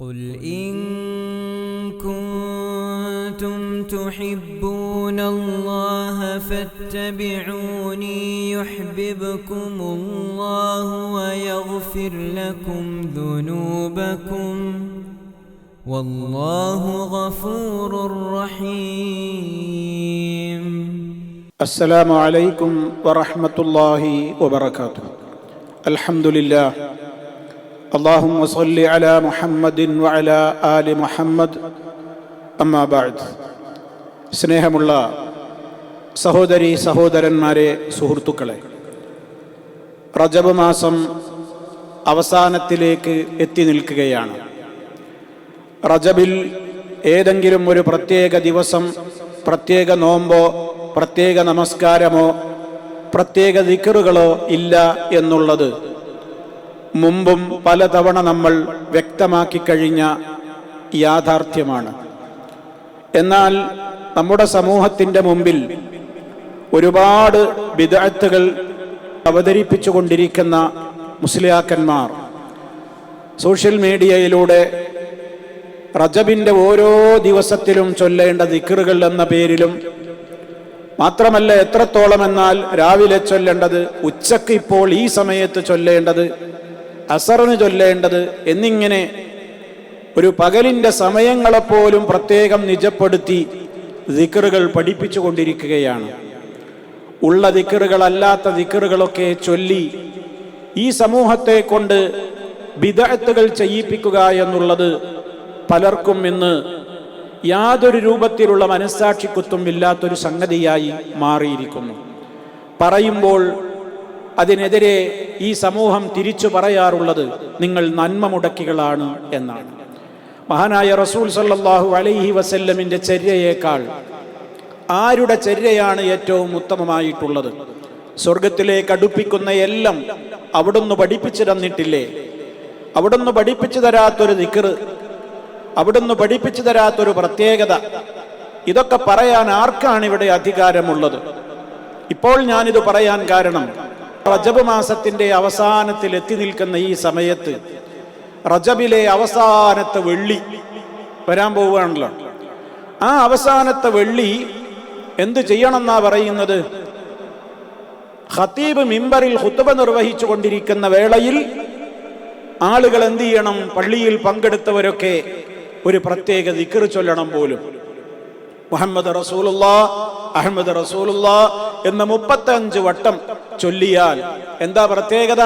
قل إن كنتم تحبون الله فاتبعوني يحببكم الله ويغفر لكم ذنوبكم والله غفور رحيم. السلام عليكم ورحمة الله وبركاته. الحمد لله. اللهم صل على محمد وعلى آل محمد. അമ്മാ ബഅദ്. സ്നേഹമുള്ള സഹോദരി സഹോദരന്മാരെ, സുഹൃത്തുക്കളെ, റജബ് മാസം അവസാനത്തിലേക്ക് എത്തി നിൽക്കുകയാണ്. റജബിൽ ഏതെങ്കിലും ഒരു പ്രത്യേക ദിവസം, പ്രത്യേക നോമ്പോ പ്രത്യേക നമസ്കാരമോ പ്രത്യേക ദിക്റുകളോ ഇല്ല എന്നുള്ളത് മുമ്പും പലതവണ നമ്മൾ വ്യക്തമാക്കി കഴിഞ്ഞ യാഥാർത്ഥ്യമാണ്. എന്നാൽ നമ്മുടെ സമൂഹത്തിൻ്റെ മുമ്പിൽ ഒരുപാട് ബിദ്അത്തുകൾ അവതരിപ്പിച്ചുകൊണ്ടിരിക്കുന്ന മുസ്ലിയാക്കന്മാർ സോഷ്യൽ മീഡിയയിലൂടെ റജബിൻ്റെ ഓരോ ദിവസത്തിലും ചൊല്ലേണ്ട ദിക്റുകൾ എന്ന പേരിലും, മാത്രമല്ല എത്രത്തോളം എന്നാൽ രാവിലെ ചൊല്ലേണ്ടത്, ഉച്ചക്ക് ഇപ്പോൾ ഈ സമയത്ത് ചൊല്ലേണ്ടത്, അസറിന് ചൊല്ലേണ്ടത് എന്നിങ്ങനെ ഒരു പകലിൻ്റെ സമയങ്ങളെപ്പോലും പ്രത്യേകം നിജപ്പെടുത്തി ദിക്റുകൾ പഠിപ്പിച്ചു കൊണ്ടിരിക്കുകയാണ്. ഉള്ള ദിക്റുകളല്ലാത്ത ദിക്റുകളൊക്കെ ചൊല്ലി ഈ സമൂഹത്തെ കൊണ്ട് ബിദ്അത്തുകൾ ചെയ്യിപ്പിക്കുക എന്നുള്ളത് പലർക്കും ഇന്ന് യാതൊരു രൂപത്തിലുള്ള മനസ്സാക്ഷിക്കുത്തും ഇല്ലാത്തൊരു സംഗതിയായി മാറിയിരിക്കുന്നു. പറയുമ്പോൾ അതിനെതിരെ ഈ സമൂഹം തിരിച്ചു പറയാറുള്ളത് നിങ്ങൾ നന്മ മുടക്കികളാണ് എന്നാണ്. മഹാനായ റസൂൽ സല്ലല്ലാഹു അലൈഹി വസല്ലമിന്റെ ചര്യയേക്കാൾ ആരുടെ ചര്യയാണ് ഏറ്റവും ഉത്തമമായിട്ടുള്ളത്? സ്വർഗത്തിലേക്ക് അടുപ്പിക്കുന്ന എല്ലാം അവിടുന്ന് പഠിപ്പിച്ചു തന്നിട്ടില്ലേ? അവിടുന്ന് പഠിപ്പിച്ചു തരാത്തൊരു ദിക്ർ, അവിടുന്ന് പഠിപ്പിച്ചു തരാത്തൊരു പ്രത്യേകത, ഇതൊക്കെ പറയാൻ ആർക്കാണ് ഇവിടെ അധികാരമുള്ളത്? ഇപ്പോൾ ഞാനിത് പറയാൻ കാരണം, റജബ് മാസത്തിന്റെ അവസാനത്തിൽ എത്തി നിൽക്കുന്ന ഈ സമയത്ത് റജബിലെ അവസാനത്തെ വെള്ളി വരാൻ പോവുകയാണല്ലോ. ആ അവസാനത്തെ വെള്ളി എന്ത് ചെയ്യണമെന്നാ പറയുന്നത്? ഖതീബ് മിമ്പറിൽ ഖുത്ബ നിർവഹിച്ചു കൊണ്ടിരിക്കുന്ന വേളയിൽ ആളുകൾ എന്ത് ചെയ്യണം? പള്ളിയിൽ പങ്കെടുത്തവരൊക്കെ ഒരു പ്രത്യേക ദിക്ർ ചൊല്ലണം പോലും. മുഹമ്മദ് റസൂലുള്ളാഹ്, അഹ്മദ് റസൂലുള്ളാഹ് എന്ന് 35 വട്ടം ചൊല്ലിയാൽ എന്താ പ്രത്യേകത?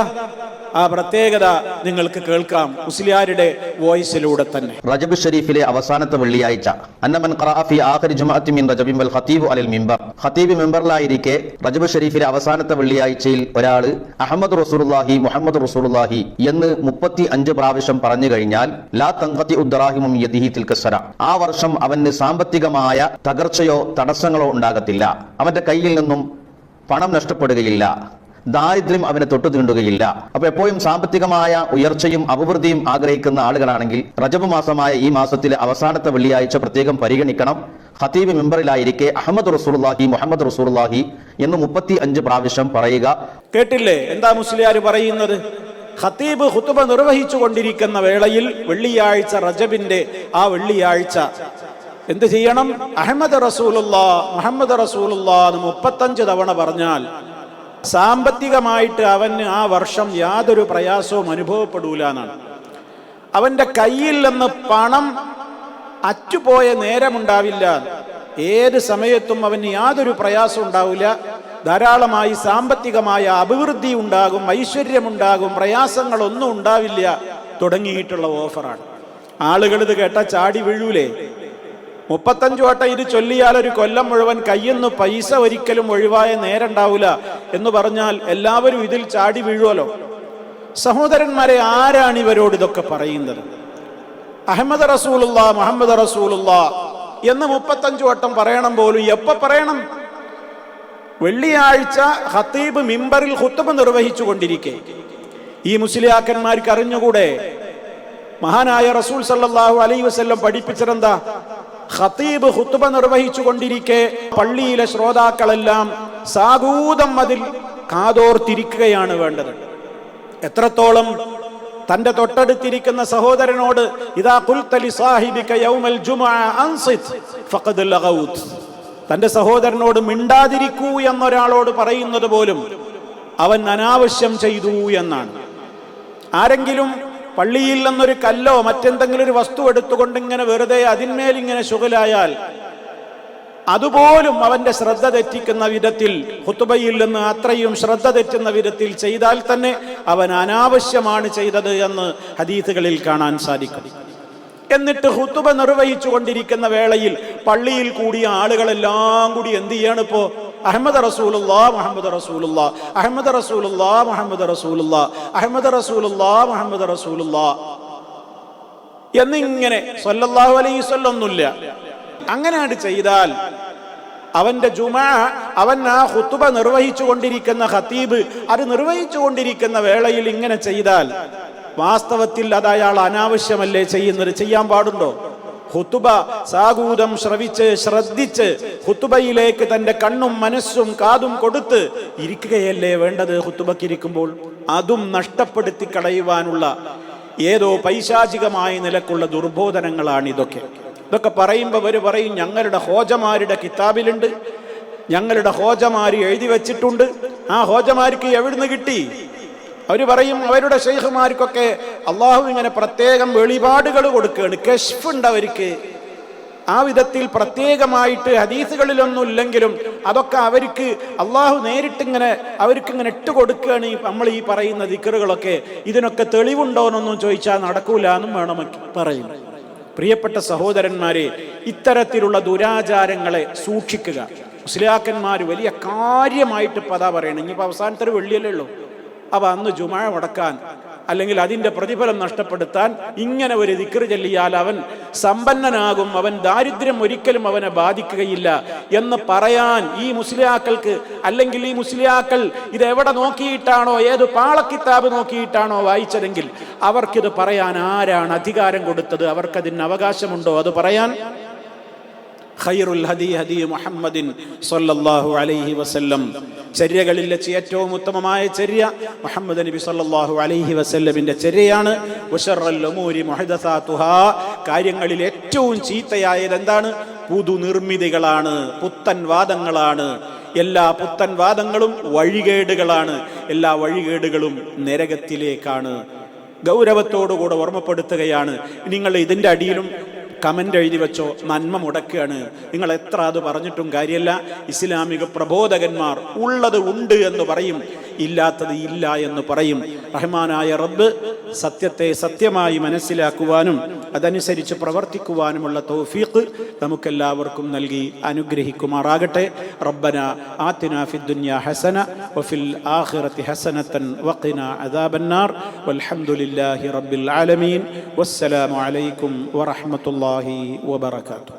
ആ പ്രത്യേകത നിങ്ങൾക്ക് കേൾക്കാം മുസ്ലിയാരുടെ വോയിസിലൂടെ തന്നെ. റജബ് ഷരീഫിലെ അവസാനത്തെ വെള്ളിയാഴ്ച, അന്നമൻ ഖറഅ ഫീ ആഖിരി ജുമഅത്തി മിൻ റജബിൻ വൽ ഖതീബു അലൽ മിമ്പർ, ഖതീബ് മിമ്പറിലായിരിക്കെ റജബ് ഷരീഫിലെ അവസാനത്തെ വെള്ളിയാഴ്ചയിൽ ഒരാള് അഹ്മദ് റസൂലുള്ളാഹി മുഹമ്മദ് റസൂലുള്ളാഹി എന്ന് 35 പ്രാവശ്യം പറഞ്ഞു കഴിഞ്ഞാൽ ലാ തൻഖതി ഉദ്ദറാഹിമു മിൻ യദിഹി തിൽക സന, ആ വർഷം അവന് സാമ്പത്തികമായ തകർച്ചയോ തടസ്സങ്ങളോ ഉണ്ടാകത്തില്ല, അവന്റെ കയ്യിൽ നിന്നും പണം നഷ്ടപ്പെടുകയില്ല, ദാരിദ്ര്യം അവനെ തൊട്ടു തീണ്ടുകയില്ല. അപ്പൊ എപ്പോഴും സാമ്പത്തികമായ ഉയർച്ചയും അഭിവൃദ്ധിയും ആഗ്രഹിക്കുന്ന ആളുകളാണെങ്കിൽ റജബ് മാസമായ ഈ മാസത്തിലെ അവസാനത്തെ വെള്ളിയാഴ്ച പ്രത്യേകം പരിഗണിക്കണം. ഖതീബ് മിമ്പറിലായിരിക്കെ അഹ്മദ് റസൂലുള്ളാഹി മുഹമ്മദ് റസൂലുള്ളാഹി എന്ന് 35 പ്രാവശ്യം പറയുക. കേട്ടില്ലേ എന്താ മുസ്ലിയാർ പറയുന്നത്? ഖതീബ് ഖുത്ബ നിർവഹിച്ചു കൊണ്ടിരിക്കുന്ന വേളയിൽ വെള്ളിയാഴ്ച, റജബിന്റെ ആ വെള്ളിയാഴ്ച എന്ത് ചെയ്യണം? അഹ്മദ് റസൂലുള്ളാഹ് മുഹമ്മദ് റസൂലുള്ളാഹ് എന്ന് 35 തവണ പറഞ്ഞാൽ സാമ്പത്തികമായിട്ട് അവന് ആ വർഷം യാതൊരു പ്രയാസവും അനുഭവപ്പെടൂല എന്നാണ്. അവന്റെ കയ്യിൽ നിന്ന് പണം അറ്റുപോയ നേരമുണ്ടാവില്ല. ഏത് സമയത്തും അവന് യാതൊരു പ്രയാസം ഉണ്ടാവില്ല. ധാരാളമായി സാമ്പത്തികമായ അഭിവൃദ്ധി ഉണ്ടാകും, ഐശ്വര്യമുണ്ടാകും, പ്രയാസങ്ങളൊന്നും ഉണ്ടാവില്ല തുടങ്ങിയിട്ടുള്ള ഓഫറാണ്. ആളുകൾ ഇത് കേട്ട ചാടി വീഴൂലേ? 35 വട്ടം ഇത് ചൊല്ലിയാൽ ഒരു കൊല്ലം മുഴുവൻ കയ്യെന്ന് പൈസ ഒരിക്കലും ഒഴിവായ നേരണ്ടാവില്ല എന്ന് പറഞ്ഞാൽ എല്ലാവരും ഇതിൽ ചാടി വീഴുമല്ലോ. സഹോദരന്മാരെ, ആരാണ് ഇവരോട് ഇതൊക്കെ പറയുന്നത്? അഹ്മദ് റസൂലുള്ളാഹ് മുഹമ്മദ് റസൂലുള്ളാഹ് എന്ന് 35 വട്ടം പറയണം പോലും. എപ്പോ പറയണം? വെള്ളിയാഴ്ച ഖതീബ് മിമ്പറിൽ ഖുത്ബ നിർവഹിച്ചു കൊണ്ടിരിക്കെ. ഈ മുസ്ലിയാക്കന്മാർക്ക് അറിഞ്ഞുകൂടെ? മഹാനായ റസൂൽ സല്ലല്ലാഹു അലൈഹി വസല്ലം പഠിപ്പിച്ചതെന്താ? ഖതീബ് ഖുത്ബ നിർവഹിച്ചു കൊണ്ടിരിക്കെ പള്ളിയിലെ ശ്രോതാക്കളെല്ലാം സാഗൂതം അതിൽ കാതോർത്തിരിക്കുകയാണ് വേണ്ടത്. എത്രത്തോളം തന്റെ തൊട്ടടുത്തിരിക്കുന്ന സഹോദരനോട് ഇദാ ഖുൽത ലി സാഹിബിക യൗമൽ ജുമുഅ അൻസിത് ഫഖദ് ലഗൗത്, തന്റെ സഹോദരനോട് മിണ്ടാതിരിക്കൂ എന്നൊരാളോട് പറയുന്നത് പോലും അവൻ അനാവശ്യം ചെയ്തു എന്നാണ്. ആരെങ്കിലും പള്ളിയിൽ നിന്നൊരു കല്ലോ മറ്റെന്തെങ്കിലും ഒരു വസ്തു എടുത്തുകൊണ്ട് ഇങ്ങനെ വെറുതെ അതിന്മേൽ ഇങ്ങനെ ശുഗലായാൽ അതുപോലും അവന്റെ ശ്രദ്ധ തെറ്റിക്കുന്ന വിധത്തിൽ, ഖുതുബയിൽ നിന്ന് അത്രയും ശ്രദ്ധ തെറ്റുന്ന വിധത്തിൽ ചെയ്താൽ തന്നെ അവൻ അനാവശ്യമാണ് ചെയ്തത് എന്ന് ഹദീസുകളിൽ കാണാൻ സാധിക്കും. എന്നിട്ട് ഖുതുബ നിർവഹിച്ചു കൊണ്ടിരിക്കുന്ന വേളയിൽ പള്ളിയിൽ കൂടിയ ആളുകളെല്ലാം കൂടി എന്ത് ചെയ്യാണ്? ഇപ്പോ അഹ്മദ് റസൂലുള്ളാ മുഹമ്മദ് റസൂലുള്ളാ, അഹ്മദ് റസൂലുള്ളാ മുഹമ്മദ് റസൂലുള്ളാ, അഹ്മദ് റസൂലുള്ളാ മുഹമ്മദ് റസൂലുള്ളാ എന്നിങ്ങനെ സ്വല്ലല്ലാഹു അലൈഹി വസല്ലം ഒന്നുമില്ല. അങ്ങനെയാണ് ചെയ്താൽ അവന്റെ ജുമാ, അവൻ ആ ഖുതുബ നിർവഹിച്ചു കൊണ്ടിരിക്കുന്ന ഖതീബ് അത് നിർവഹിച്ചു കൊണ്ടിരിക്കുന്ന വേളയിൽ ഇങ്ങനെ ചെയ്താൽ വാസ്തവത്തിൽ അത് അയാൾ അനാവശ്യമല്ലേ ചെയ്യുന്നത്? ചെയ്യാൻ പാടുണ്ടോ? ഖുതുബ സാഗൂതം ശ്രദ്ധിച്ച് ഖുതുബയിലേക്ക് തന്റെ കണ്ണും മനസ്സും കാതും കൊടുത്ത് ഇരിക്കുകയല്ലേ വേണ്ടത്? ഖുതുബക്കിരിക്കുമ്പോൾ അതും നഷ്ടപ്പെടുത്തി കളയുവാനുള്ള ഏതോ പൈശാചികമായ നിലക്കുള്ള ദുർബോധനങ്ങളാണ് ഇതൊക്കെ. ഇതൊക്കെ പറയുമ്പോൾ അവർ പറയും ഞങ്ങളുടെ ഹോജമാരുടെ കിതാബിലുണ്ട്, ഞങ്ങളുടെ ഹോജമാര് എഴുതി വെച്ചിട്ടുണ്ട്. ആ ഹോജമാർക്ക് എവിടുന്ന് കിട്ടി? അവർ പറയും അവരുടെ ശൈഖുമാർക്കൊക്കെ അള്ളാഹു ഇങ്ങനെ പ്രത്യേകം വെളിപാടുകൾ കൊടുക്കുകയാണ്, കശ്ഫ് ഉണ്ട് അവർക്ക്. ആ വിധത്തിൽ പ്രത്യേകമായിട്ട് ഹദീസുകളിലൊന്നും ഇല്ലെങ്കിലും അതൊക്കെ അവർക്ക് അള്ളാഹു നേരിട്ടിങ്ങനെ അവർക്കിങ്ങനെ ഇട്ട് കൊടുക്കുകയാണ്. നമ്മൾ ഈ പറയുന്ന ദിക്റുകളൊക്കെ ഇതിനൊക്കെ തെളിവുണ്ടോയെന്നൊന്നും ചോദിച്ചാൽ നടക്കൂല എന്നും വേണം പറയും. പ്രിയപ്പെട്ട സഹോദരന്മാരെ, ഇത്തരത്തിലുള്ള ദുരാചാരങ്ങളെ സൂക്ഷിക്കുക. മുസ്ലിയാക്കന്മാർ വലിയ കാര്യമായിട്ട് പതാ പറയണം. ഇനിയിപ്പോൾ അവസാനത്തെ ഒരു വെള്ളിയല്ലേ ഉള്ളൂ, അപ്പോൾ അന്ന് ജുമാ മുടക്കാൻ അല്ലെങ്കിൽ അതിൻ്റെ പ്രതിഫലം നഷ്ടപ്പെടുത്താൻ ഇങ്ങനെ ഒരു ദിക്ർ ചൊല്ലിയാൽ അവൻ സമ്പന്നനാകും, അവൻ ദാരിദ്ര്യം ഒരിക്കലും അവനെ ബാധിക്കുകയില്ല എന്ന് പറയാൻ ഈ മുസ്ലിയാക്കൾക്ക്, അല്ലെങ്കിൽ ഈ മുസ്ലിയാക്കൾ ഇതെവിടെ നോക്കിയിട്ടാണോ, ഏത് പാളക്കിതാബ് നോക്കിയിട്ടാണോ വായിച്ചതെങ്കിൽ അവർക്കിത് പറയാൻ ആരാണ് അധികാരം കൊടുത്തത്? അവർക്കതിന് അവകാശമുണ്ടോ അത് പറയാൻ? ഖൈറുൽ ഹദി ഹദി മുഹമ്മദിൻ സ്വല്ലല്ലാഹു അലൈഹി വസല്ലം. ചര്യകളിൽ വെച്ച് ഏറ്റവും ഉത്തമമായ ചര്യ മുഹമ്മദ് നബി സ്വല്ലല്ലാഹു അലൈഹി വസല്ലമിന്റെ ചര്യയാണ്. വശറൽ ഉമൂരി മുഹദസാതുഹാ, കാര്യങ്ങളിൽ ഏറ്റവും ചീത്തയായത് എന്താണ്? പുതുനിർമ്മിതികളാണ്, പുത്തൻ വാദങ്ങളാണ്. എല്ലാ പുത്തൻ വാദങ്ങളും വഴികേടുകളാണ്, എല്ലാ വഴികേടുകളും നരകത്തിലേക്കാണ്. ഗൗരവത്തോടുകൂടെ ഓർമ്മപ്പെടുത്തുകയാണ്. നിങ്ങൾ ഇതിൻ്റെ അടിയിലും കമൻ്റ് എഴുതി വെച്ചോ, നന്മ മുടക്കുകയാണ്. നിങ്ങൾ എത്ര അത് പറഞ്ഞിട്ടും കാര്യമല്ല. ഇസ്ലാമിക പ്രബോധകന്മാർ ഉള്ളത് ഉണ്ട് എന്ന് പറയും, ഇല്ലാത്തത് ഇല്ല എന്ന് പറയും. റഹ്മാനായ റബ്ബ് സത്യത്തെ സത്യമായി മനസ്സിലാക്കുവാനും അതനുസരിച്ച് പ്രവർത്തിക്കുവാനുമുള്ള തൗഫീഖ് നമുക്കെല്ലാവർക്കും നൽകി അനുഗ്രഹിക്കുമാറാകട്ടെ. റബ്ബന ആതിനാ ഫിദ്ദുനിയാ ഹസന വഫിൽ ആഖിറതി ഹസനതൻ വഖിനാ അദാബന്നാർ. വൽഹംദുലില്ലാഹി റബ്ബിൽ ആലമീൻ. വസ്സലാമു അലൈക്കും വറഹ്മത്തുള്ളാഹി വബറകാതുഹു.